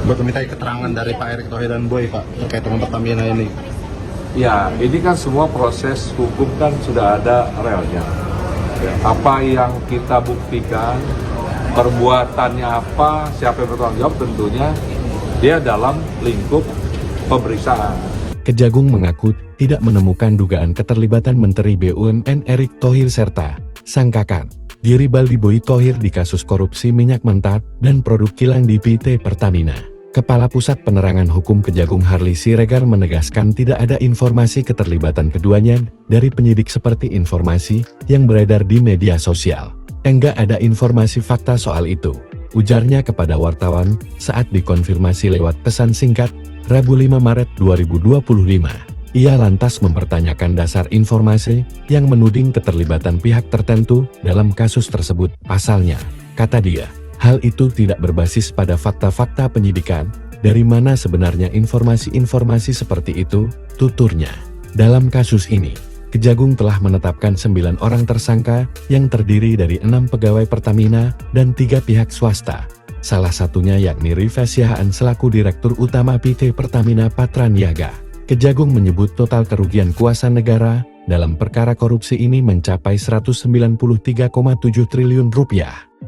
Buat meminta keterangan dari Pak Erick Thohir dan Boy, Pak, terkait dengan Pertamina ini. Ya, ini kan semua proses hukum kan sudah ada relnya. Ya, apa yang kita buktikan, perbuatannya apa, siapa yang bertanggung jawab, tentunya dia dalam lingkup pemeriksaan. Kejagung mengaku tidak menemukan dugaan keterlibatan Menteri BUMN Erick Thohir serta sangkakan diri Baldi Boy Thohir di kasus korupsi minyak mentah dan produk kilang di PT Pertamina. Kepala Pusat Penerangan Hukum Kejagung Harley Siregar menegaskan tidak ada informasi keterlibatan keduanya dari penyidik seperti informasi yang beredar di media sosial. Enggak ada informasi fakta soal itu, ujarnya kepada wartawan saat dikonfirmasi lewat pesan singkat Rabu 5 Maret 2025. Ia lantas mempertanyakan dasar informasi yang menuding keterlibatan pihak tertentu dalam kasus tersebut. Pasalnya, kata dia, hal itu tidak berbasis pada fakta-fakta penyidikan. Dari mana sebenarnya informasi-informasi seperti itu, tuturnya. Dalam kasus ini, Kejagung telah menetapkan 9 orang tersangka yang terdiri dari 6 pegawai Pertamina dan 3 pihak swasta. Salah satunya yakni Rifes Siahaan selaku Direktur Utama PT Pertamina Patraniaga. Kejagung menyebut total kerugian kuasa negara dalam perkara korupsi ini mencapai 193,7 triliun rupiah.